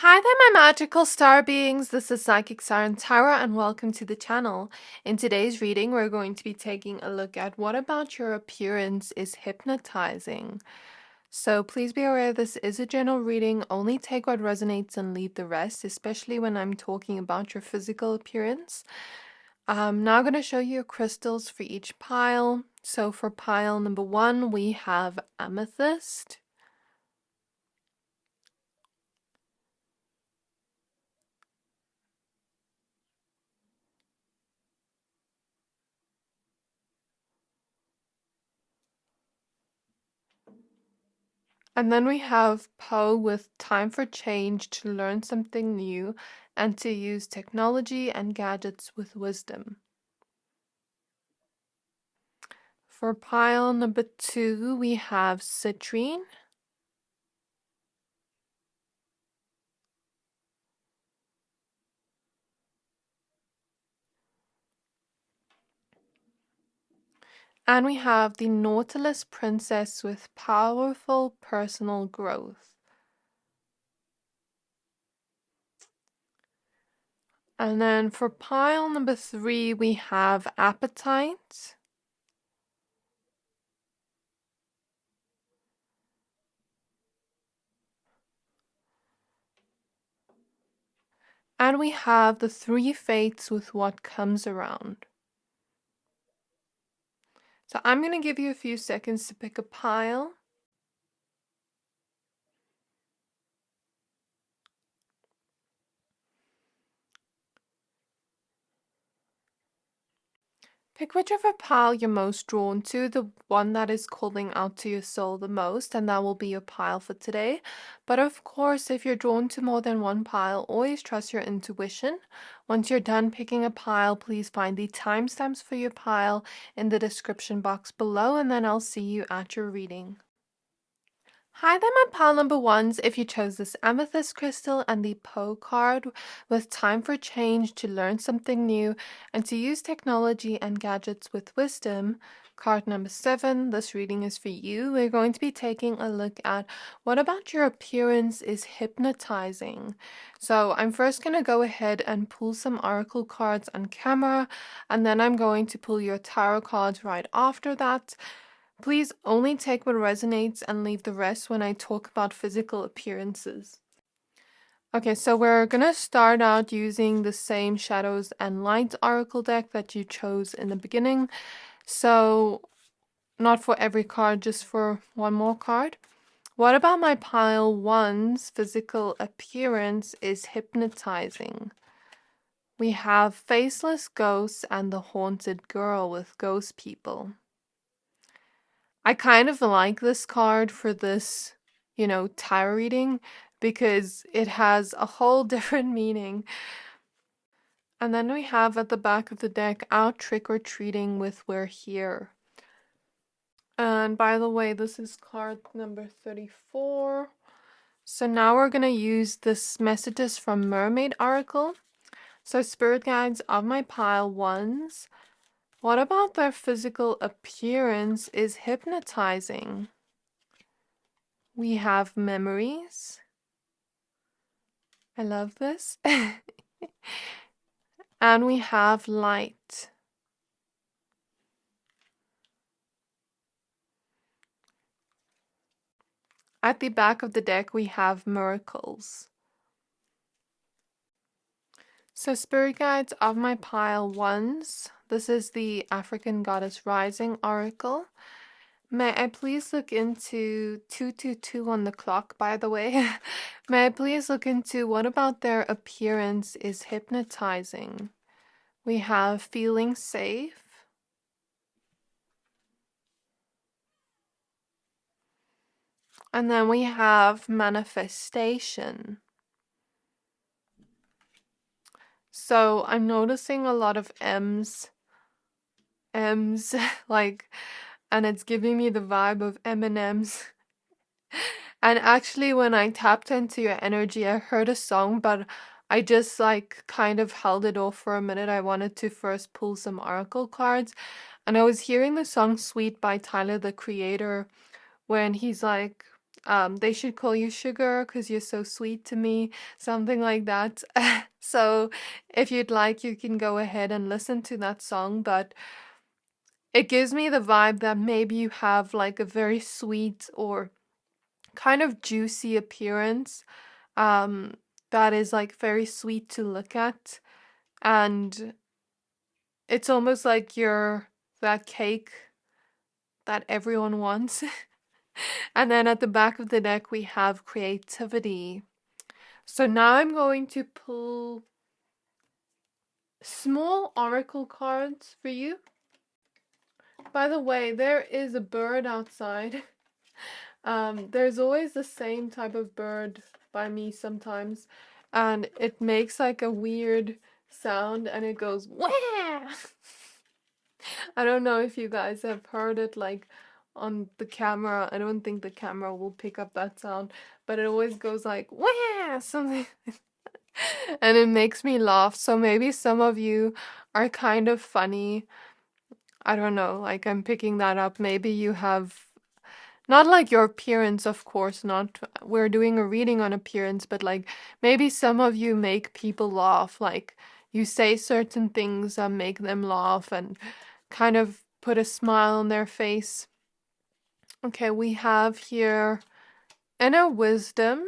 Hi there, my magical star beings. This is Psychic Siren Tara, and welcome to the channel. In today's reading, we're going to be taking a look at what about your appearance is hypnotizing. So please be aware this is a general reading. Only take what resonates and leave the rest, especially when I'm talking about your physical appearance. I'm now going to show you crystals for each pile. So for pile number 1, we have Amethyst. And then we have Poe with time for change to learn something new and to use technology and gadgets with wisdom. For pile number 2, we have Citrine. And we have the Nautilus Princess with powerful personal growth. And then for pile number 3, we have Apatite. And we have the 3 fates with what comes around. So I'm going to give you a few seconds to pick a pile. Pick whichever pile you're most drawn to, the one that is calling out to your soul the most, and that will be your pile for today. But of course, if you're drawn to more than one pile, always trust your intuition. Once you're done picking a pile, please find the timestamps for your pile in the description box below, and then I'll see you at your reading. Hi there, my pile number ones. If you chose this Amethyst crystal and the Poe card with time for change to learn something new and to use technology and gadgets with wisdom, card number 7, this reading is for you. We're going to be taking a look at what about your appearance is hypnotizing. So I'm first going to go ahead and pull some oracle cards on camera, and then I'm going to pull your tarot cards right after that. Please only take what resonates and leave the rest when I talk about physical appearances. Okay, so we're gonna start out using the same Shadows and Light Oracle deck that you chose in the beginning. So, not for every card, just for one more card. What about my pile 1's physical appearance is hypnotizing? We have Faceless Ghosts and the Haunted Girl with Ghost People. I kind of like this card for this, tarot reading because it has a whole different meaning. And then we have at the back of the deck, out trick-or-treating with We're Here. And by the way, this is card number 34. So now we're going to use this Messages from Mermaid Oracle. So spirit guides of my pile 1's. What about their physical appearance is hypnotizing? We have memories. I love this. And we have light. At the back of the deck, we have miracles. So spirit guides of my pile 1's. This is the African Goddess Rising Oracle. May I please look into 222 on the clock, by the way? May I please look into what about their appearance is hypnotizing? We have feeling safe. And then we have manifestation. So I'm noticing a lot of M's, like, and it's giving me the vibe of M&M's. And actually, when I tapped into your energy, I heard a song, but I just kind of held it off for a minute. I wanted to first pull some oracle cards, and I was hearing the song Sweet by Tyler, the Creator, when he's like, they should call you sugar because you're so sweet to me, something like that. So if you'd like, you can go ahead and listen to that song, but it gives me the vibe that maybe you have like a very sweet or kind of juicy appearance, um, that is like very sweet to look at. And it's almost like you're that cake that everyone wants. And then at the back of the deck, we have creativity. So now I'm going to pull small oracle cards for you. By the way, there is a bird outside. There's always the same type of bird by me sometimes, and it makes like a weird sound and it goes wah. I don't know if you guys have heard it like on the camera. I don't think the camera will pick up that sound, but it always goes like wah something. And it makes me laugh. So maybe some of you are kind of funny. I don't know, like I'm picking that up. Maybe you have not like your appearance, of course, not. We're doing a reading on appearance, but like maybe some of you make people laugh. Like you say certain things that make them laugh and kind of put a smile on their face. Okay, we have here inner wisdom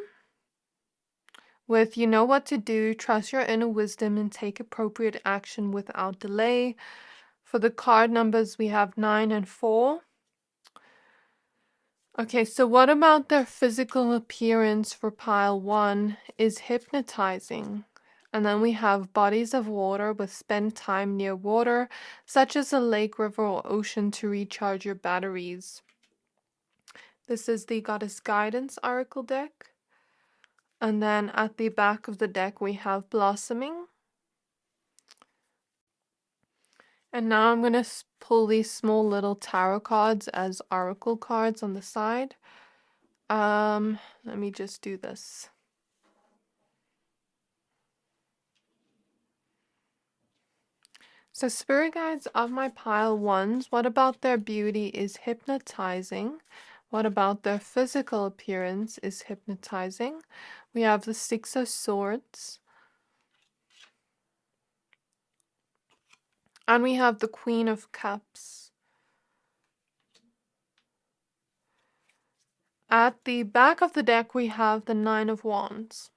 with you know what to do, trust your inner wisdom and take appropriate action without delay. For the card numbers, we have 9 and 4. Okay, so what about their physical appearance for pile 1 is hypnotizing. And then we have bodies of water with spend time near water, such as a lake, river, or ocean to recharge your batteries. This is the Goddess Guidance Oracle deck. And then at the back of the deck, we have blossoming. And now I'm going to pull these small little tarot cards as oracle cards on the side. Let me just do this. So spirit guides of my pile 1s, what about their beauty is hypnotizing? What about their physical appearance is hypnotizing? We have the 6 of Swords. And we have the Queen of Cups. At the back of the deck, we have the 9 of Wands.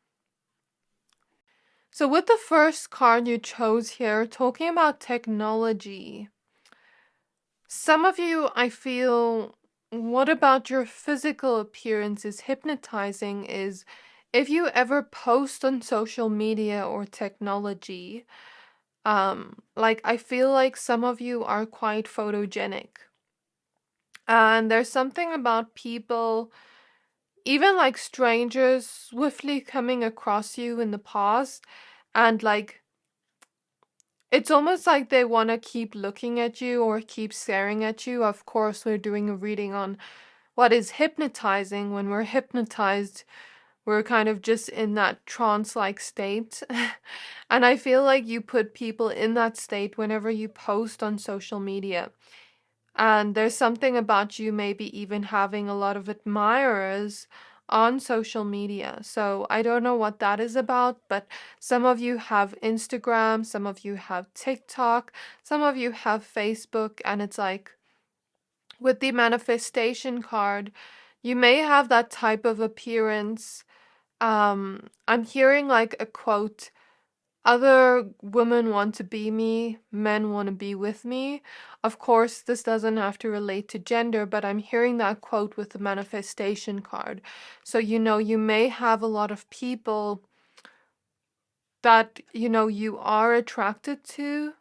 So with the first card you chose here, talking about technology, some of you, I feel, what about your physical appearance is hypnotizing is if you ever post on social media or technology, like I feel like some of you are quite photogenic. And there's something about people, even like strangers, swiftly coming across you in the past, and like it's almost like they want to keep looking at you or keep staring at you. Of course, we're doing a reading on what is hypnotizing. When we're hypnotized, we're kind of just in that trance-like state. And I feel like you put people in that state whenever you post on social media. And there's something about you maybe even having a lot of admirers on social media. So I don't know what that is about, but some of you have Instagram, some of you have TikTok, some of you have Facebook, and it's like with the manifestation card, you may have that type of appearance. I'm hearing like a quote, other women want to be me, men want to be with me. Of course, this doesn't have to relate to gender, but I'm hearing that quote with the manifestation card. So, you may have a lot of people that, you are attracted to,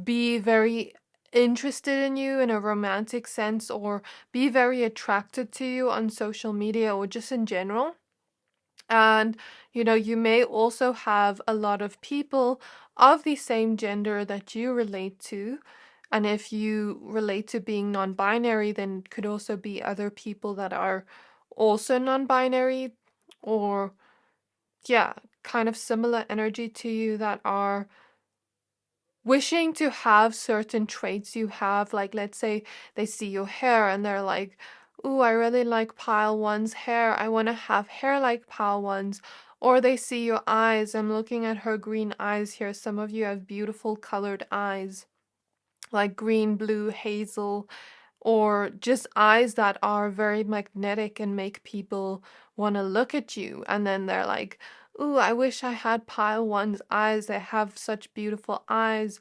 be very interested in you in a romantic sense, or be very attracted to you on social media or just in general. And, you may also have a lot of people of the same gender that you relate to. And if you relate to being non-binary, then it could also be other people that are also non-binary or, yeah, kind of similar energy to you that are wishing to have certain traits you have. Like, let's say they see your hair and they're like, ooh, I really like pile one's hair. I want to have hair like pile one's. Or they see your eyes. I'm looking at her green eyes here. Some of you have beautiful colored eyes, like green, blue, hazel, or just eyes that are very magnetic and make people want to look at you. And then they're like, ooh, I wish I had pile one's eyes. They have such beautiful eyes.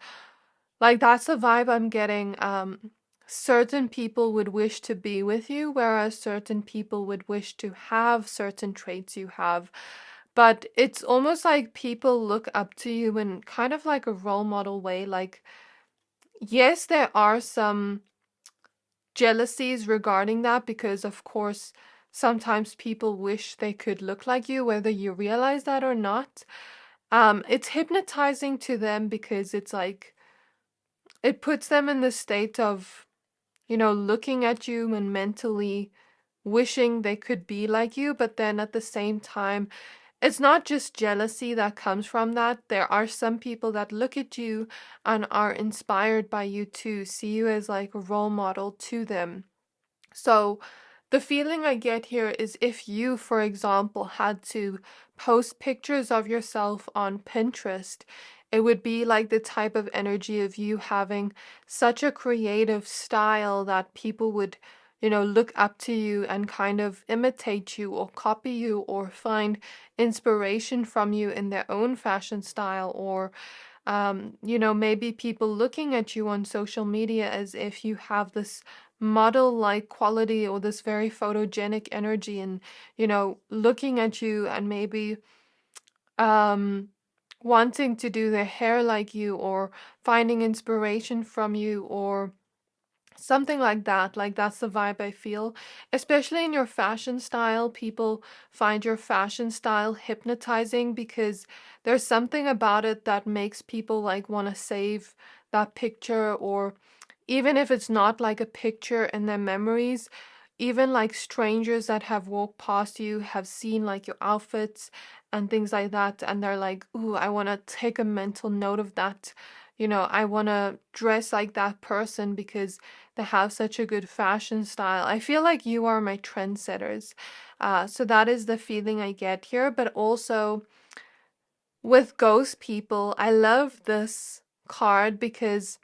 Like that's the vibe I'm getting. Certain people would wish to be with you, whereas certain people would wish to have certain traits you have. But it's almost like people look up to you in kind of like a role model way. Like, yes, there are some jealousies regarding that because, of course, sometimes people wish they could look like you, whether you realize that or not. It's hypnotizing to them because it's like it puts them in the state of, looking at you and mentally wishing they could be like you, but then at the same time, it's not just jealousy that comes from that. There are some people that look at you and are inspired by you too, see you as like a role model to them. So the feeling I get here is if you, for example, had to post pictures of yourself on Pinterest, it would be like the type of energy of you having such a creative style that people would, look up to you and kind of imitate you or copy you or find inspiration from you in their own fashion style, or maybe people looking at you on social media as if you have this model-like quality or this very photogenic energy, and, looking at you and maybe um wanting to do their hair like you or finding inspiration from you or something like that. Like that's the vibe I feel. Especially in your fashion style, people find your fashion style hypnotizing because there's something about it that makes people like want to save that picture, or even if it's not like a picture in their memories, even like strangers that have walked past you have seen like your outfits and things like that, and they're like, ooh, I want to take a mental note of that. I want to dress like that person because they have such a good fashion style. I feel like you are my trendsetters. So that is the feeling I get here. But also with ghost people, I love this card because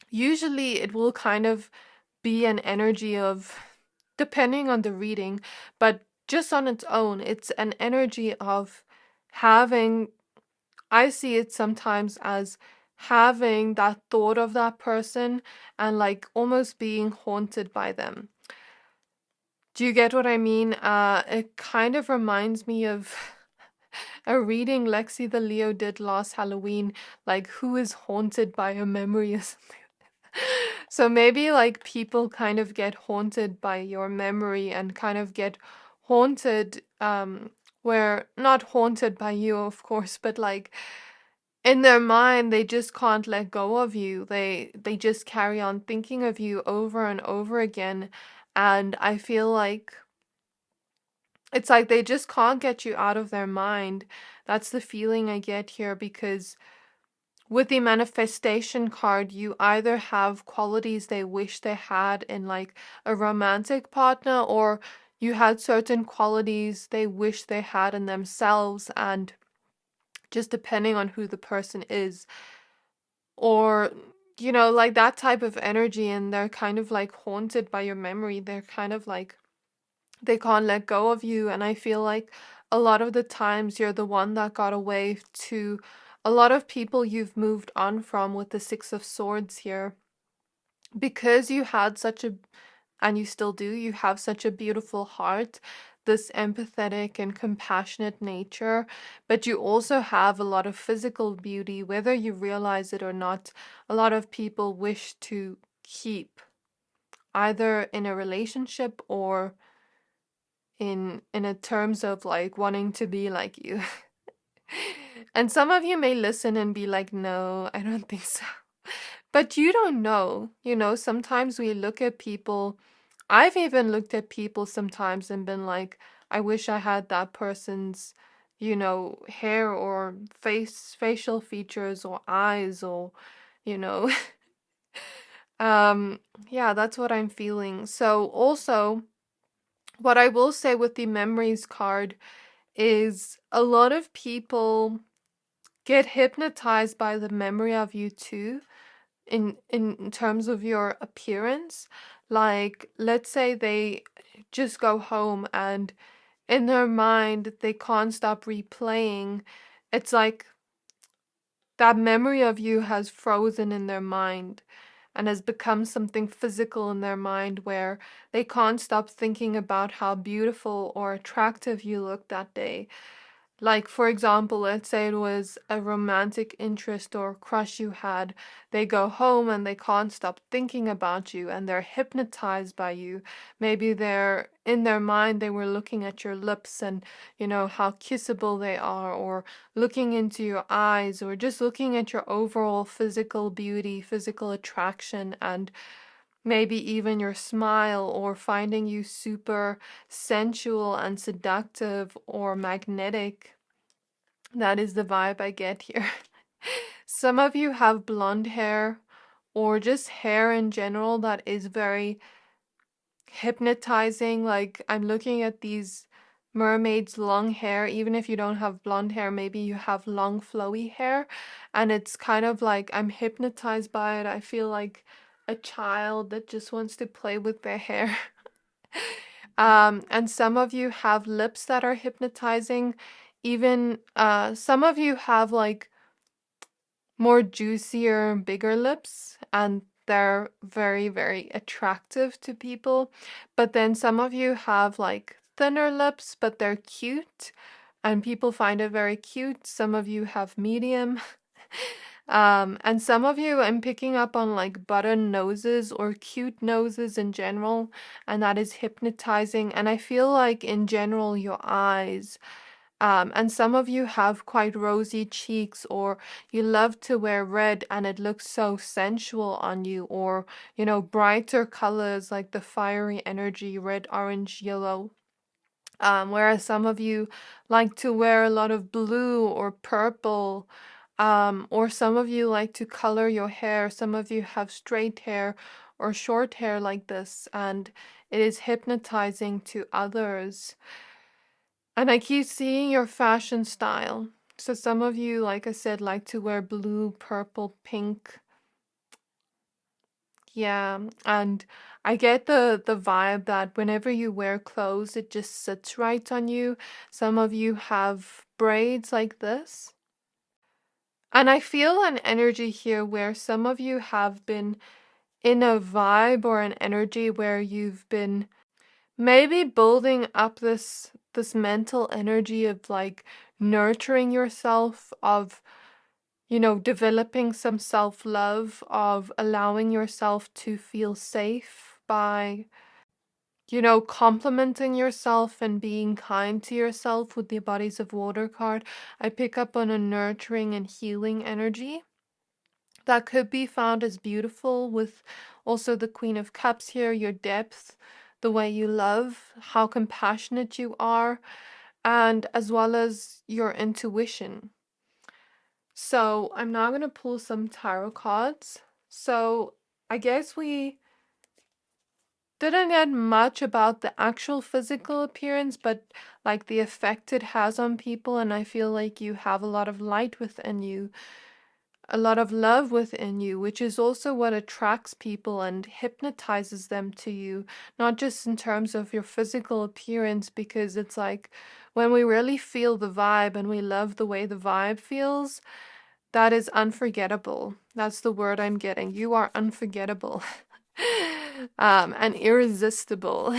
usually it will kind of be an energy of, depending on the reading, but just on its own, it's an energy of having, I see it sometimes as having that thought of that person and like almost being haunted by them. Do you get what I mean? It kind of reminds me of a reading Lexi the Leo did last Halloween, like who is haunted by a memory or something. So maybe like people kind of get haunted by your memory and kind of get haunted, where not haunted by you, of course, but like in their mind they just can't let go of you. They just carry on thinking of you over and over again. And I feel like it's like they just can't get you out of their mind. That's the feeling I get here because with the manifestation card, you either have qualities they wish they had in like a romantic partner, or you had certain qualities they wish they had in themselves, and just depending on who the person is, or like that type of energy, and they're kind of like haunted by your memory. They're kind of like they can't let go of you. And I feel like a lot of the times you're the one that got away to a lot of people you've moved on from with the Six of Swords here, because you had such a, and you still do, you have such a beautiful heart, this empathetic and compassionate nature, but you also have a lot of physical beauty, whether you realize it or not. A lot of people wish to keep either in a relationship or in a terms of like wanting to be like you. And some of you may listen and be like, no, I don't think so. But you don't know. Sometimes we look at people. I've even looked at people sometimes and been like, I wish I had that person's, hair or facial features or eyes or, you know, Um, yeah, that's what I'm feeling. So also, what I will say with the memories card is a lot of people get hypnotized by the memory of you too, in terms of your appearance. Like, let's say they just go home and in their mind they can't stop replaying. It's like that memory of you has frozen in their mind and has become something physical in their mind where they can't stop thinking about how beautiful or attractive you looked that day. Like, for example, let's say it was a romantic interest or crush you had. They go home and they can't stop thinking about you and they're hypnotized by you. Maybe they're in their mind, they were looking at your lips and, how kissable they are, or looking into your eyes, or just looking at your overall physical beauty, physical attraction, and maybe even your smile, or finding you super sensual and seductive or magnetic. That is the vibe I get here. Some of you have blonde hair or just hair in general that is very hypnotizing. Like, I'm looking at these mermaids' long hair. Even if you don't have blonde hair, maybe you have long flowy hair, and it's kind of like I'm hypnotized by it. I feel like a child that just wants to play with their hair. And some of you have lips that are hypnotizing. Even some of you have like more juicier, bigger lips, and they're very, very attractive to people. But then some of you have like thinner lips, but they're cute, and people find it very cute. Some of you have medium. And some of you, I'm picking up on like button noses or cute noses in general, and that is hypnotizing. And I feel like in general, your eyes. And some of you have quite rosy cheeks, or you love to wear red and it looks so sensual on you, or, brighter colors like the fiery energy, red, orange, yellow. Whereas some of you like to wear a lot of blue or purple, or some of you like to color your hair. Some of you have straight hair or short hair like this, and it is hypnotizing to others. And I keep seeing your fashion style. So some of you, like I said, like to wear blue, purple, pink. Yeah, and I get the vibe that whenever you wear clothes, it just sits right on you. Some of you have braids like this. And I feel an energy here where some of you have been in a vibe or an energy where you've been maybe building up this mental energy of like nurturing yourself, of developing some self-love, of allowing yourself to feel safe by complimenting yourself and being kind to yourself. With the Bodies of Water card, I pick up on a nurturing and healing energy that could be found as beautiful, with also the Queen of Cups here, your depth, the way you love, how compassionate you are, and as well as your intuition. So I'm now going to pull some tarot cards. So I guess we didn't get much about the actual physical appearance, but like the effect it has on people. And I feel like you have a lot of light within you, a lot of love within you, which is also what attracts people and hypnotizes them to you, not just in terms of your physical appearance, because it's like when we really feel the vibe and we love the way the vibe feels, that is unforgettable. That's the word I'm getting. You are unforgettable. And irresistible.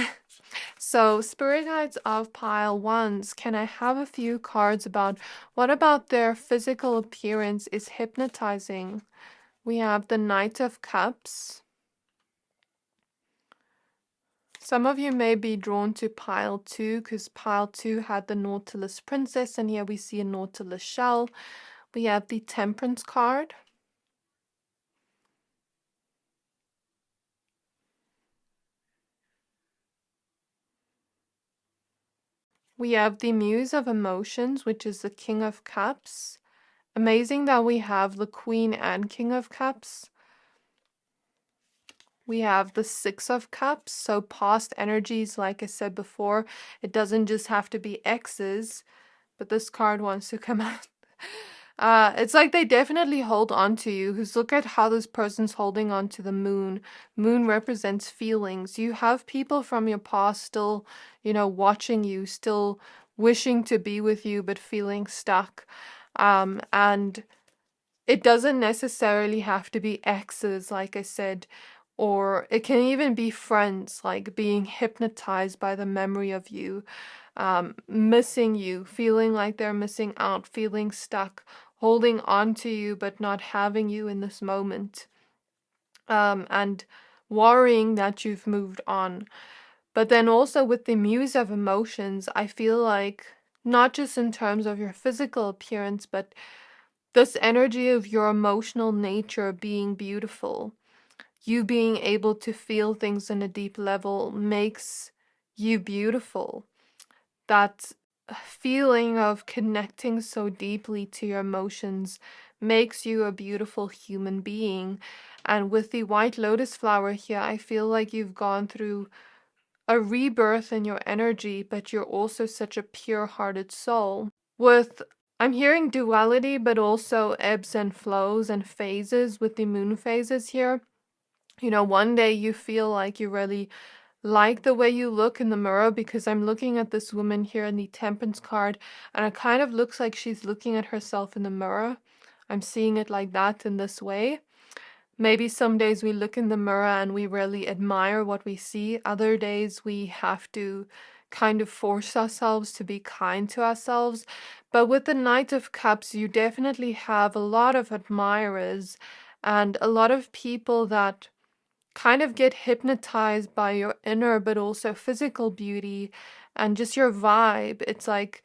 So, Spirit Guides of Pile Ones, can I have a few cards about what about their physical appearance is hypnotizing? We have the Knight of Cups. Some of you may be drawn to Pile 2 because Pile 2 had the Nautilus Princess, and here we see a Nautilus shell. We have the Temperance card. We have the Muse of Emotions, which is the King of Cups. Amazing that we have the Queen and King of Cups. We have the Six of Cups, so past energies, like I said before, it doesn't just have to be exes, but this card wants to come out. It's like they definitely hold on to you, because look at how this person's holding on to the moon. Moon represents feelings. You have people from your past still, watching you, still wishing to be with you, but feeling stuck. And it doesn't necessarily have to be exes, like I said, or it can even be friends, like being hypnotized by the memory of you, missing you, feeling like they're missing out, feeling stuck, holding on to you, but not having you in this moment, and worrying that you've moved on. But then also with the Muse of Emotions, I feel like not just in terms of your physical appearance, but this energy of your emotional nature being beautiful, you being able to feel things on a deep level makes you beautiful. That feeling of connecting so deeply to your emotions makes you a beautiful human being. And with the white lotus flower here, I feel like you've gone through a rebirth in your energy, but you're also such a pure-hearted soul. With I'm hearing duality, but also ebbs and flows and phases with the moon phases here. One day you feel like you really like the way you look in the mirror, because I'm looking at this woman here in the Temperance card, and it kind of looks like she's looking at herself in the mirror. I'm seeing it like that in this way. Maybe some days we look in the mirror and we really admire what we see. Other days we have to kind of force ourselves to be kind to ourselves. But with the Knight of Cups, you definitely have a lot of admirers and a lot of people that kind of get hypnotized by your inner but also physical beauty and just your vibe. It's like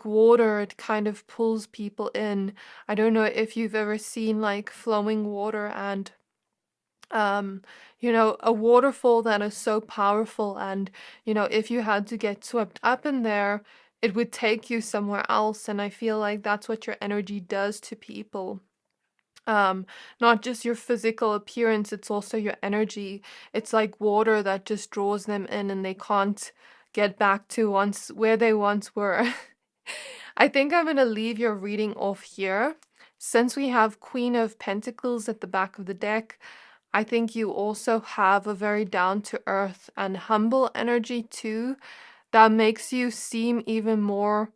water, it kind of pulls people in. I don't know if you've ever seen like flowing water and a waterfall that is so powerful, and if you had to get swept up in there, it would take you somewhere else. And I feel like that's what your energy does to people. Not just your physical appearance, it's also your energy. It's like water that just draws them in and they can't get back to where they once were. I think I'm going to leave your reading off here. Since we have Queen of Pentacles at the back of the deck, I think you also have a very down-to-earth and humble energy too, that makes you seem even more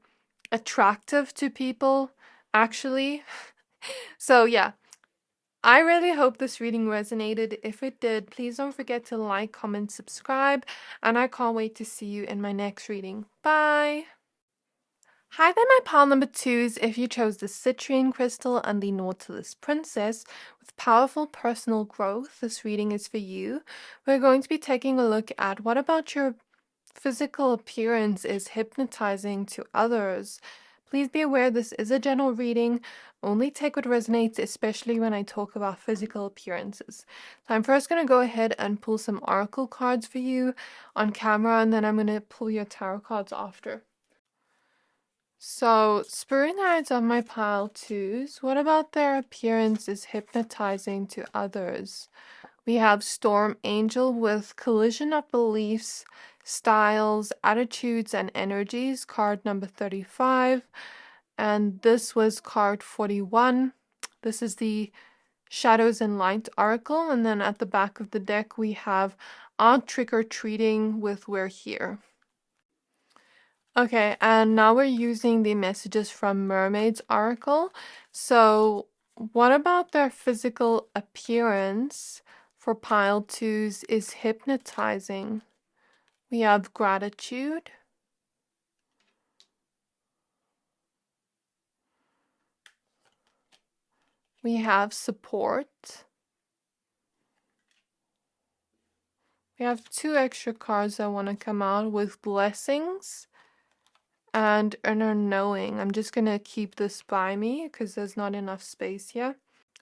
attractive to people, actually. So yeah, I really hope this reading resonated. If it did, please don't forget to like, comment, subscribe, and I can't wait to see you in my next reading. Bye! Hi there, my pile number twos. If you chose the Citrine crystal and the Nautilus Princess with powerful personal growth, this reading is for you. We're going to be taking a look at what about your physical appearance is hypnotizing to others. Please be aware this is a general reading. Only take what resonates, especially when I talk about physical appearances. So I'm first going to go ahead and pull some oracle cards for you on camera, and then I'm going to pull your tarot cards after. So, spirit guides on my pile twos. What about their appearance is hypnotizing to others? We have Storm Angel with collision of beliefs, styles, attitudes, and energies, card number 35. And this was card 41. This is the Shadows and Light Oracle. And then at the back of the deck, we have On Trick or Treating with We're Here. Okay, and now we're using the messages from Mermaid's Oracle. So, what about their physical appearance for pile twos is hypnotizing? We have gratitude. We have support. We have two extra cards that want to come out with blessings and inner knowing. I'm just going to keep this by me because there's not enough space here.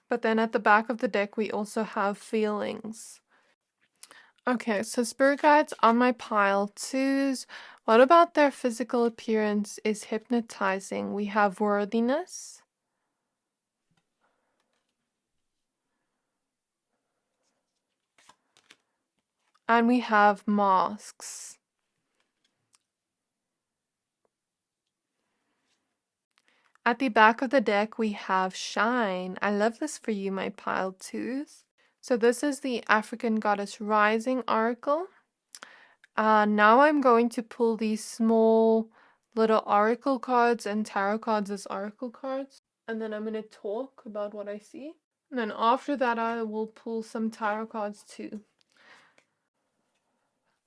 But then at the back of the deck, we also have feelings. Okay, so spirit guides on my pile twos. What about their physical appearance is hypnotizing? We have worthiness. And we have masks. At the back of the deck, we have shine. I love this for you, my pile twos. So this is the African Goddess Rising Oracle. Now I'm going to pull these small little oracle cards and tarot cards as oracle cards. And then I'm going to talk about what I see. And then after that, I will pull some tarot cards too.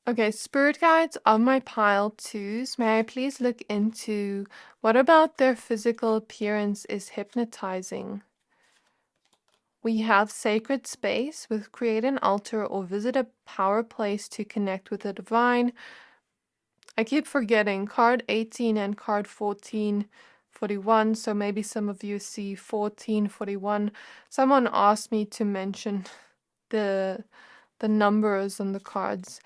Okay, spirit guides of my pile twos, may I please look into what about their physical appearance is hypnotizing? We have sacred space with create an altar or visit a power place to connect with the divine. I keep forgetting card 18 and card 1441, so maybe some of you see 1441. Someone asked me to mention the numbers on the cards.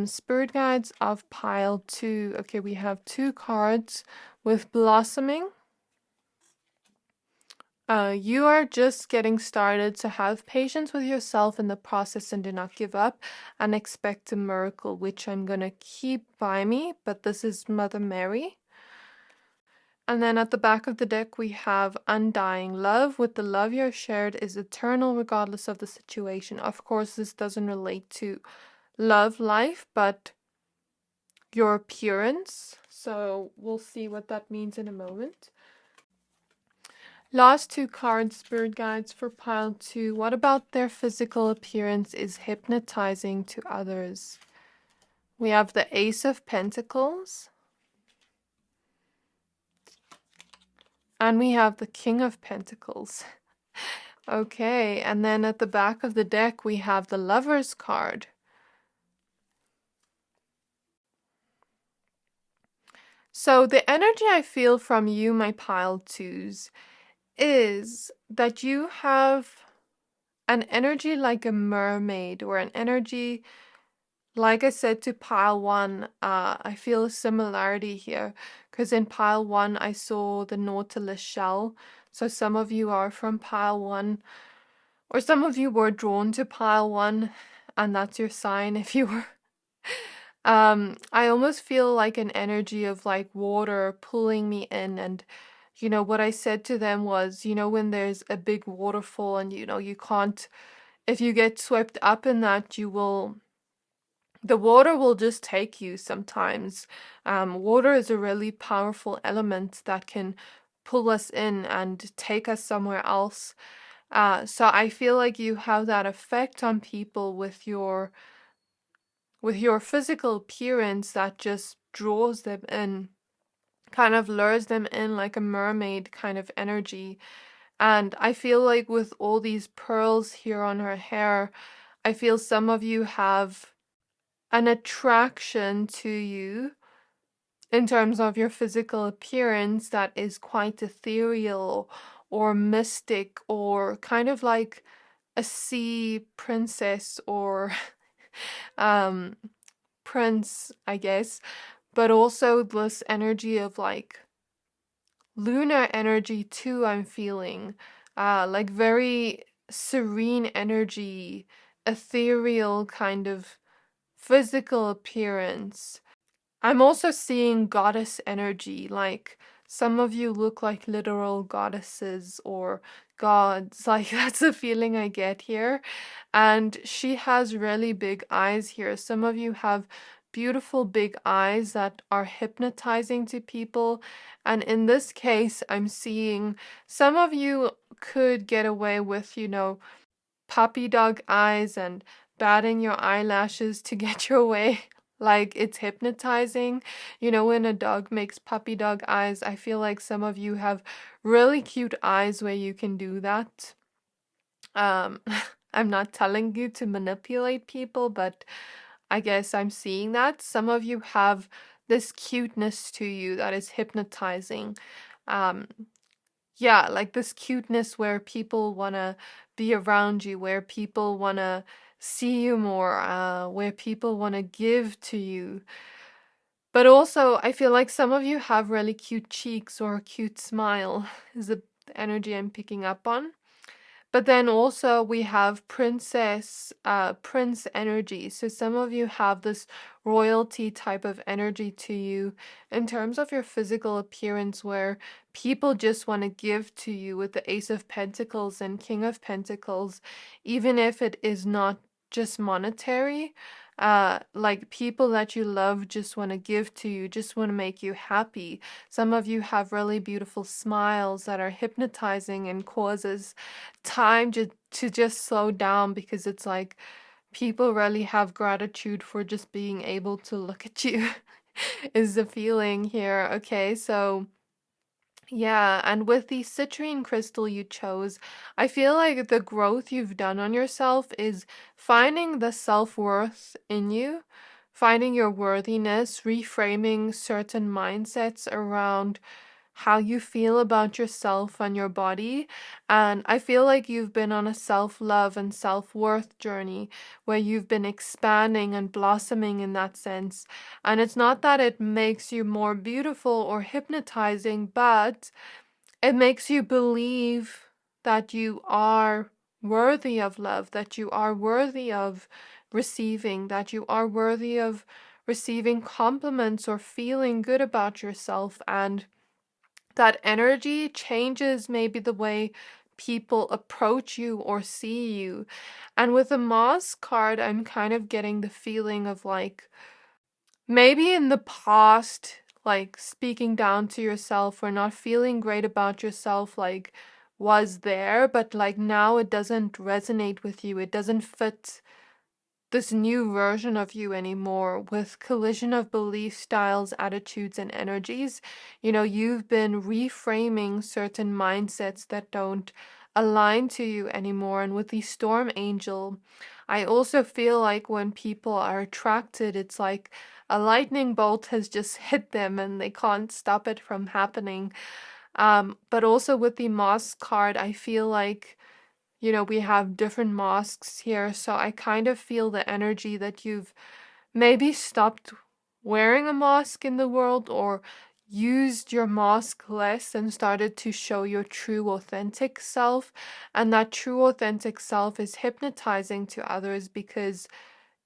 Spirit guides of pile 2. Okay, we have 2 cards with blossoming. You are just getting started, so have patience with yourself in the process and do not give up and expect a miracle, which I'm going to keep by me, but this is Mother Mary. And then at the back of the deck, we have undying love. With the love you're shared is eternal regardless of the situation. Of course, this doesn't relate to love life, but your appearance. So we'll see what that means in a moment. Last 2 cards, spirit guides for pile 2. What about their physical appearance is hypnotizing to others? We have the Ace of Pentacles. And we have the King of Pentacles. Okay, and then at the back of the deck, we have the Lover's card. So the energy I feel from you, my pile twos, is that you have an energy like a mermaid, or an energy, like I said to pile 1, I feel a similarity here, because in pile 1 I saw the Nautilus shell, so some of you are from pile 1, or some of you were drawn to pile 1, and that's your sign if you were. I almost feel like an energy of like water pulling me in, and you know what I said to them was, you know, when there's a big waterfall and you know you can't, if you get swept up in that, the water will just take you sometimes. Water is a really powerful element that can pull us in and take us somewhere else. So I feel like you have that effect on people with your physical appearance that just draws them in, kind of lures them in like a mermaid kind of energy. And I feel like with all these pearls here on her hair, I feel some of you have an attraction to you in terms of your physical appearance that is quite ethereal or mystic, or kind of like a sea princess or prince, I guess, but also this energy of like lunar energy too, I'm feeling like very serene energy, ethereal kind of physical appearance. I'm also seeing goddess energy, like some of you look like literal goddesses or gods, like that's the feeling I get here. And she has really big eyes here. Some of you have beautiful big eyes that are hypnotizing to people. And in this case, I'm seeing some of you could get away with, you know, puppy dog eyes and batting your eyelashes to get your way, like it's hypnotizing. You know, when a dog makes puppy dog eyes, I feel like some of you have really cute eyes where you can do that. I'm not telling you to manipulate people, but I guess I'm seeing that. Some of you have this cuteness to you that is hypnotizing. Um, yeah, like this cuteness where people want to be around you, where people want to see you more, where people want to give to you. But also, I feel like some of you have really cute cheeks or a cute smile, is the energy I'm picking up on. But then also we have prince energy. So some of you have this royalty type of energy to you in terms of your physical appearance, where people just want to give to you with the Ace of Pentacles and King of Pentacles, even if it is not just monetary. Like people that you love just want to give to you, just want to make you happy. Some of you have really beautiful smiles that are hypnotizing and causes time to just slow down, because it's like people really have gratitude for just being able to look at you is the feeling here. Okay, so yeah, and with the citrine crystal you chose, I feel like the growth you've done on yourself is finding the self-worth in you, finding your worthiness, reframing certain mindsets around how you feel about yourself and your body. And I feel like you've been on a self-love and self-worth journey where you've been expanding and blossoming in that sense. And it's not that it makes you more beautiful or hypnotizing, but it makes you believe that you are worthy of love, that you are worthy of receiving, that you are worthy of receiving compliments or feeling good about yourself. And that energy changes maybe the way people approach you or see you. And with the Moss card, I'm kind of getting the feeling of like maybe in the past, like speaking down to yourself or not feeling great about yourself, like was there, but like now it doesn't resonate with you. It doesn't fit this new version of you anymore. With collision of belief styles, attitudes, and energies, you've been reframing certain mindsets that don't align to you anymore. And with the storm angel, I also feel like when people are attracted, it's like a lightning bolt has just hit them and they can't stop it from happening. But also with the Moss card, I feel like we have different masks here, so I kind of feel the energy that you've maybe stopped wearing a mask in the world, or used your mask less and started to show your true authentic self. And that true authentic self is hypnotizing to others because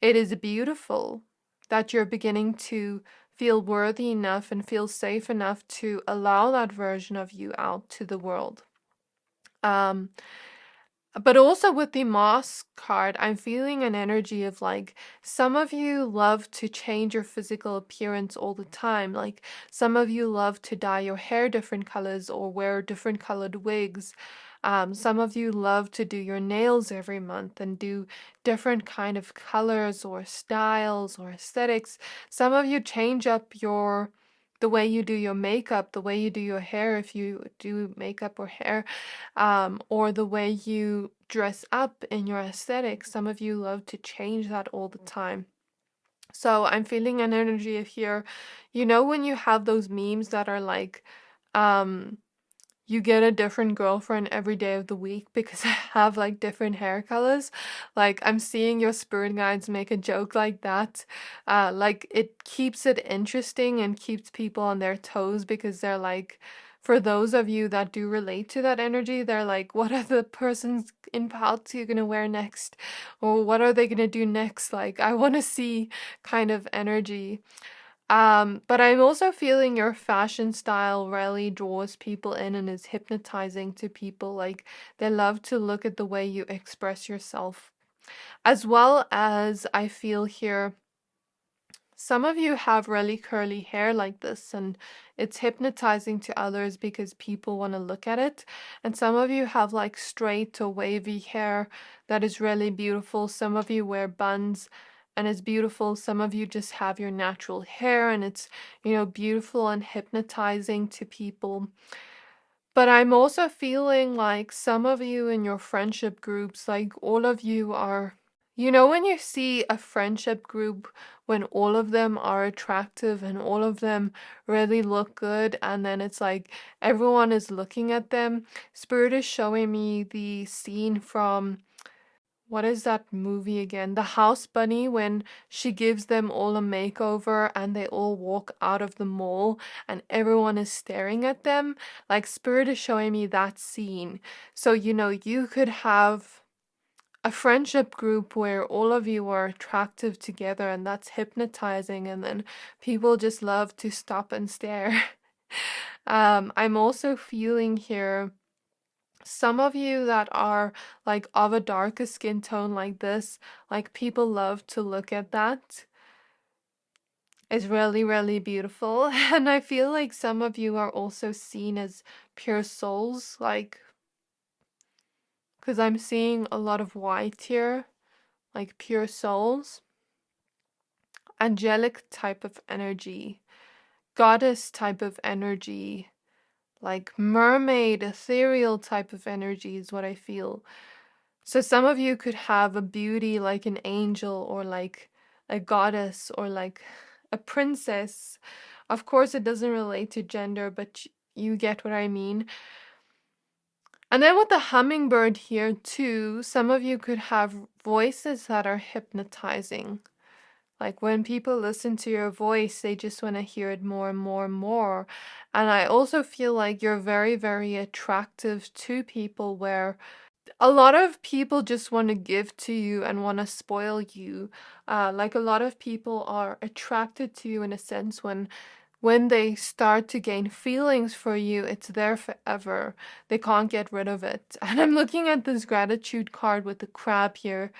it is beautiful that you're beginning to feel worthy enough and feel safe enough to allow that version of you out to the world. But also with the Moss card, I'm feeling an energy of like, some of you love to change your physical appearance all the time. Like some of you love to dye your hair different colors or wear different colored wigs. Some of you love to do your nails every month and do different kind of colors or styles or aesthetics. Some of you change up the way you do your makeup, the way you do your hair if you do makeup or hair, or the way you dress up in your aesthetics. Some of you love to change that all the time. So I'm feeling an energy of here. When you have those memes that are like, you get a different girlfriend every day of the week because I have like different hair colors. Like I'm seeing your spirit guides make a joke like that. Like it keeps it interesting and keeps people on their toes, because they're like, for those of you that do relate to that energy, they're like, what are the persons in Paltzy gonna wear next? Or what are they gonna do next? Like I want to see kind of energy. But I'm also feeling your fashion style really draws people in and is hypnotizing to people. Like they love to look at the way you express yourself. As well as I feel here, some of you have really curly hair like this, and it's hypnotizing to others because people want to look at it. And some of you have like straight or wavy hair that is really beautiful. Some of you wear buns and it's beautiful. Some of you just have your natural hair and it's, beautiful and hypnotizing to people. But I'm also feeling like some of you in your friendship groups, like all of you are, when you see a friendship group, when all of them are attractive and all of them really look good, and then it's like everyone is looking at them. Spirit is showing me the scene from what is that movie again? The House Bunny, when she gives them all a makeover and they all walk out of the mall and everyone is staring at them. Like, Spirit is showing me that scene. So, you could have a friendship group where all of you are attractive together, and that's hypnotizing, and then people just love to stop and stare. I'm also feeling here some of you that are like of a darker skin tone like this, like people love to look at that. It's really, really beautiful. And I feel like some of you are also seen as pure souls, like, because I'm seeing a lot of white here, like pure souls. Angelic type of energy, goddess type of energy, like mermaid, ethereal type of energy is what I feel. So some of you could have a beauty like an angel or like a goddess or like a princess. Of course, it doesn't relate to gender, but you get what I mean. And then with the hummingbird here too, some of you could have voices that are hypnotizing. Like when people listen to your voice, they just want to hear it more and more and more. And I also feel like you're very, very attractive to people, where a lot of people just want to give to you and want to spoil you. Like a lot of people are attracted to you in a sense when they start to gain feelings for you, it's there forever. They can't get rid of it. And I'm looking at this gratitude card with the crab here.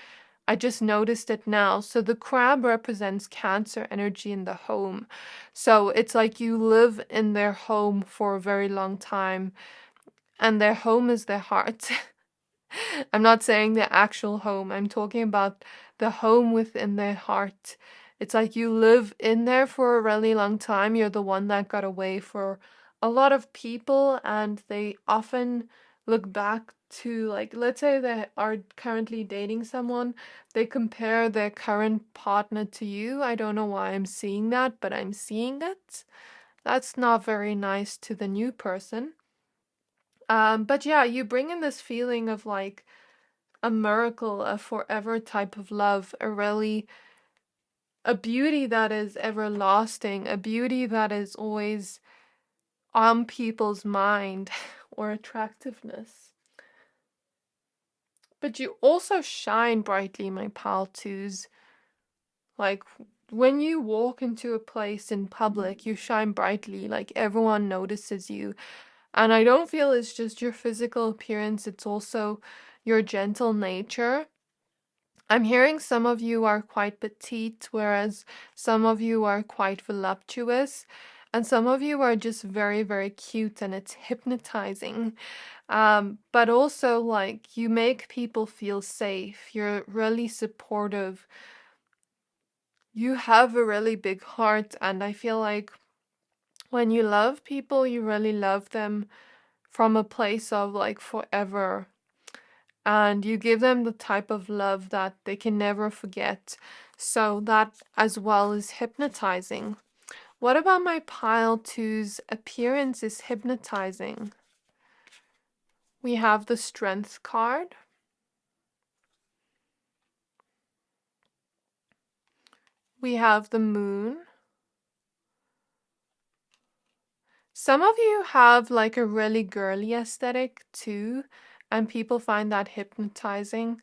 I just noticed it now. So the crab represents Cancer energy in the home. So it's like you live in their home for a very long time, and their home is their heart. I'm not saying their actual home. I'm talking about the home within their heart. It's like you live in there for a really long time. You're the one that got away for a lot of people, and they often look back to, like, let's say they are currently dating someone, they compare their current partner to you. I don't know why I'm seeing that, but I'm seeing it. That's not very nice to the new person. But yeah, you bring in this feeling of like a miracle, a forever type of love, a beauty that is everlasting, a beauty that is always on people's mind, or attractiveness. But you also shine brightly, my pal twos. Like when you walk into a place in public, you shine brightly, like everyone notices you. And I don't feel it's just your physical appearance, it's also your gentle nature. I'm hearing some of you are quite petite, whereas some of you are quite voluptuous, and some of you are just very, very cute, and it's hypnotizing. But also, like, you make people feel safe. You're really supportive. You have a really big heart, and I feel like when you love people, you really love them from a place of like forever. And you give them the type of love that they can never forget. So that as well is hypnotizing. What about my pile two's appearance is hypnotizing? We have the strength card. We have the moon. Some of you have like a really girly aesthetic too, and people find that hypnotizing,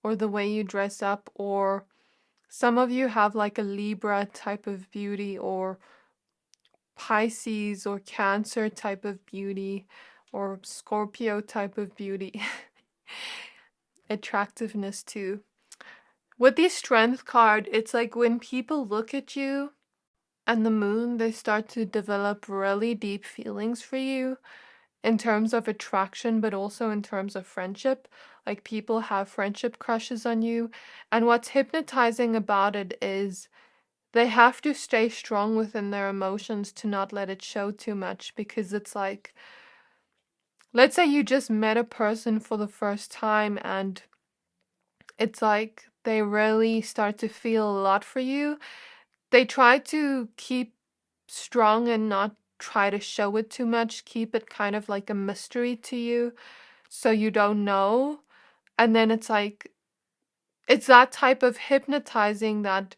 or the way you dress up, or some of you have like a Libra type of beauty, or Pisces or Cancer type of beauty, or Scorpio type of beauty. Attractiveness too. With the strength card, it's like when people look at you and the moon, they start to develop really deep feelings for you in terms of attraction, but also in terms of friendship. Like people have friendship crushes on you. And what's hypnotizing about it is they have to stay strong within their emotions to not let it show too much, because it's like, let's say you just met a person for the first time and it's like they really start to feel a lot for you. They try to keep strong and not try to show it too much, keep it kind of like a mystery to you so you don't know. And then it's like it's that type of hypnotizing that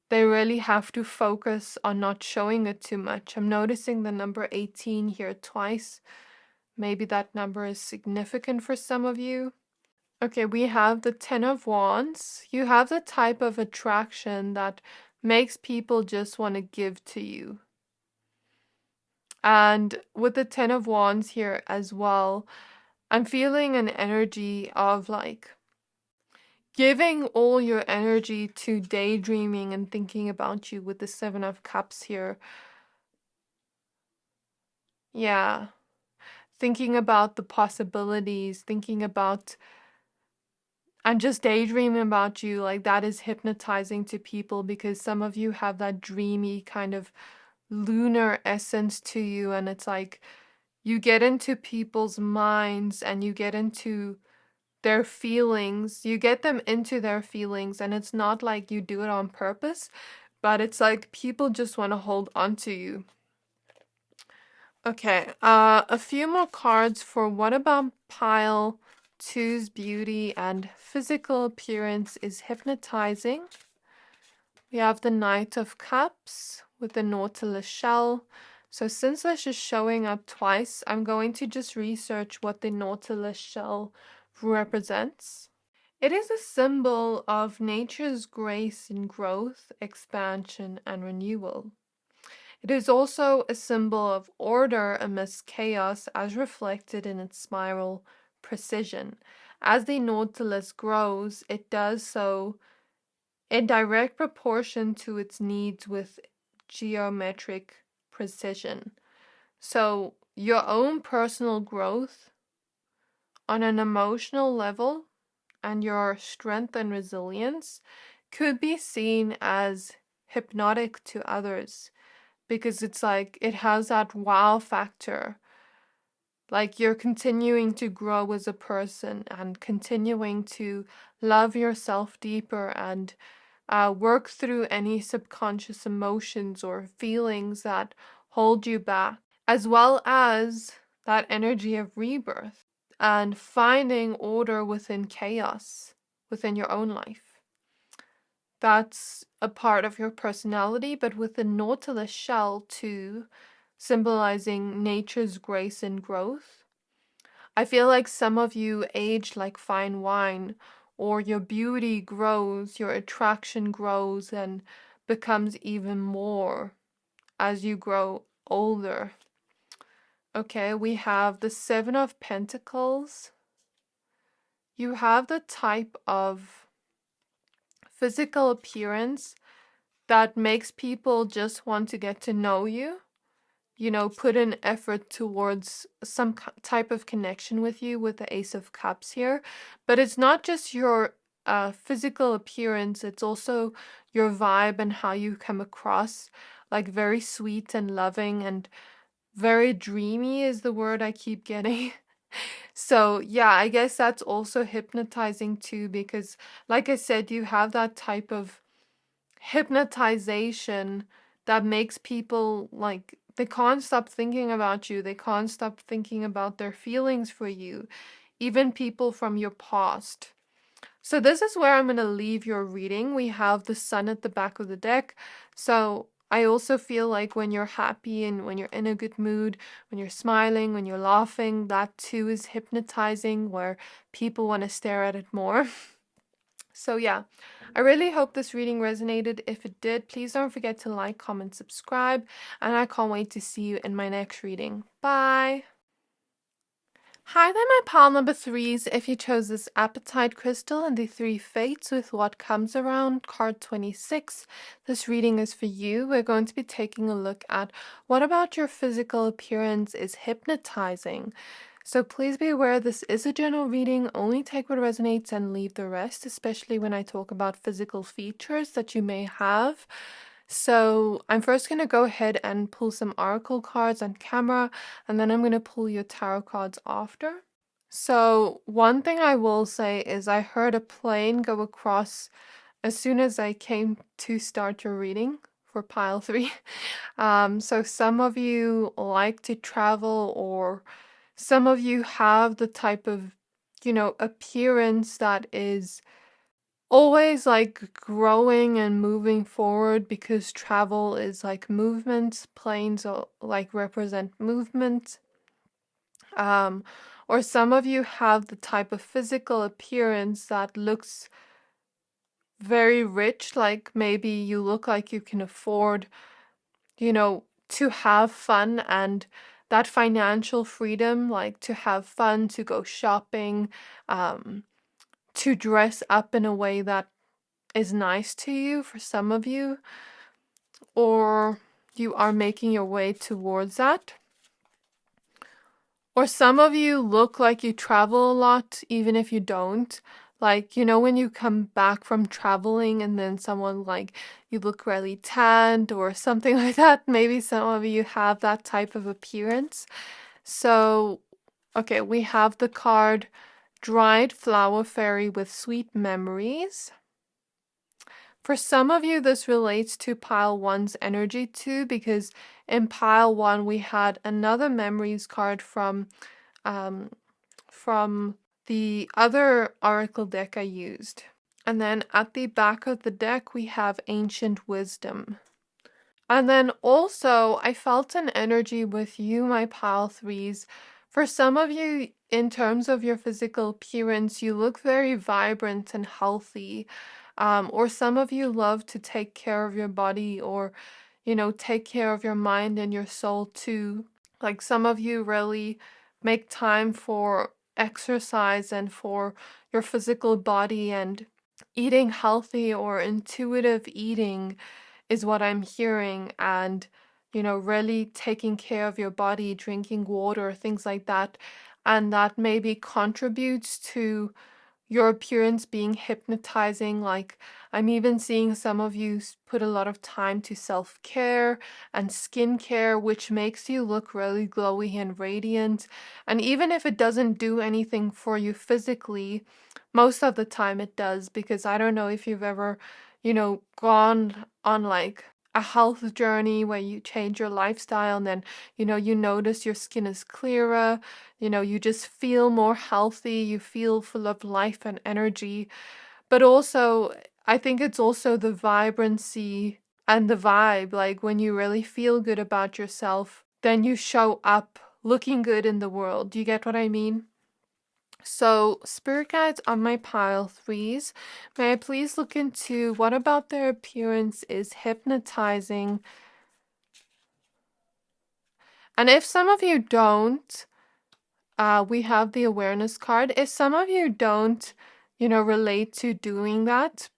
they really have to focus on not showing it too much. I'm noticing the number 18 here twice. Maybe that number is significant for some of you. Okay, we have the Ten of Wands. You have the type of attraction that makes people just want to give to you. And with the Ten of Wands here as well, I'm feeling an energy of like giving all your energy to daydreaming and thinking about you with the Seven of Cups here. Yeah. Thinking about the possibilities, thinking about and just daydreaming about you, like that is hypnotizing to people because some of you have that dreamy kind of lunar essence to you, and it's like you get into people's minds and you get into their feelings, you get them into their feelings, and it's not like you do it on purpose, but it's like people just want to hold on to you. Okay, a few more cards for what about pile two's beauty and physical appearance is hypnotizing. We have the Knight of Cups with the Nautilus shell. So since this is showing up twice, I'm going to just research what the Nautilus shell represents. It is a symbol of nature's grace in growth, expansion, and renewal. It is also a symbol of order amidst chaos as reflected in its spiral precision. As the Nautilus grows, it does so in direct proportion to its needs with geometric precision. So your own personal growth on an emotional level and your strength and resilience could be seen as hypnotic to others because it's like it has that wow factor. Like you're continuing to grow as a person and continuing to love yourself deeper and work through any subconscious emotions or feelings that hold you back, as well as that energy of rebirth and finding order within chaos within your own life. That's a part of your personality, but with the Nautilus shell too, symbolizing nature's grace and growth. I feel like some of you age like fine wine, or your beauty grows, your attraction grows and becomes even more as you grow older. Okay, we have the Seven of Pentacles. You have the type of physical appearance that makes people just want to get to know you, put an effort towards some type of connection with you with the Ace of Cups here. But it's not just your physical appearance, it's also your vibe and how you come across, like very sweet and loving and very dreamy is the word I keep getting. So yeah, I guess that's also hypnotizing too, because like I said, you have that type of hypnotization that makes people like they can't stop thinking about you. They can't stop thinking about their feelings for you, even people from your past. So this is where I'm going to leave your reading. We have the sun at the back of the deck. So I also feel like when you're happy and when you're in a good mood, when you're smiling, when you're laughing, that too is hypnotizing, where people want to stare at it more. So yeah, I really hope this reading resonated. If it did, please don't forget to like, comment, subscribe, and I can't wait to see you in my next reading. Bye! Hi there, my pile number threes. If you chose this Apatite crystal and the three fates with what comes around, card 26, this reading is for you. We're going to be taking a look at what about your physical appearance is hypnotizing. So please be aware this is a general reading. Only take what resonates and leave the rest, especially when I talk about physical features that you may have. So I'm first going to go ahead and pull some oracle cards on camera, and then I'm going to pull your tarot cards after. So one thing I will say is I heard a plane go across as soon as I came to start your reading for pile 3. So some of you like to travel, or some of you have the type of, appearance that is always like growing and moving forward because travel is like movement. Planes like represent movement. Or some of you have the type of physical appearance that looks very rich, like maybe you look like you can afford, to have fun and that financial freedom, like to have fun, to go shopping, to dress up in a way that is nice to you for some of you, or you are making your way towards that. Or some of you look like you travel a lot, even if you don't. Like, when you come back from traveling and then someone like, you look really tanned or something like that. Maybe some of you have that type of appearance. So, okay, we have the card Dried Flower Fairy with Sweet Memories. For some of you, this relates to pile one's energy too, because in pile one, we had another memories card from the other oracle deck I used. And then at the back of the deck, we have Ancient Wisdom. And then also, I felt an energy with you, my pile threes. For some of you, in terms of your physical appearance, you look very vibrant and healthy. Or some of you love to take care of your body or, take care of your mind and your soul too. Like some of you really make time for exercise and for your physical body, and eating healthy or intuitive eating is what I'm hearing, and really taking care of your body, drinking water, things like that, and that maybe contributes to your appearance being hypnotizing. Like I'm even seeing some of you put a lot of time to self-care and skincare, which makes you look really glowy and radiant. And even if it doesn't do anything for you physically, most of the time it does, because I don't know if you've ever, gone on like a health journey where you change your lifestyle and then, you notice your skin is clearer, you just feel more healthy, you feel full of life and energy. But also, I think it's also the vibrancy and the vibe. Like when you really feel good about yourself, then you show up looking good in the world. Do you get what I mean? So, spirit guides on my pile threes, may I please look into what about their appearance is hypnotizing? And if some of you don't, we have the awareness card. If some of you don't, relate to doing that,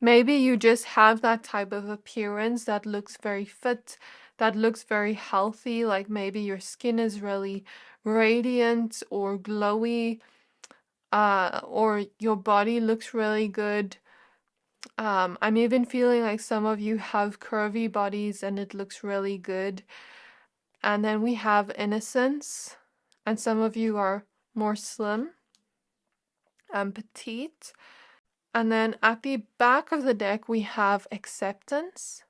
maybe you just have that type of appearance that looks very fit, that looks very healthy, like maybe your skin is really radiant or glowy, or your body looks really good. I'm even feeling like some of you have curvy bodies and it looks really good. And then we have innocence, and some of you are more slim and petite. And then at the back of the deck, we have acceptance.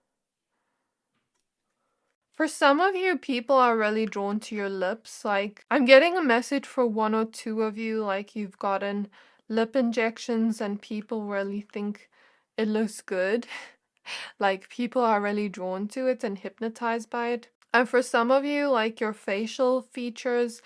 For some of you, people are really drawn to your lips. Like, I'm getting a message for one or two of you, like you've gotten lip injections and people really think it looks good. Like, people are really drawn to it and hypnotized by it. And for some of you, like your facial features,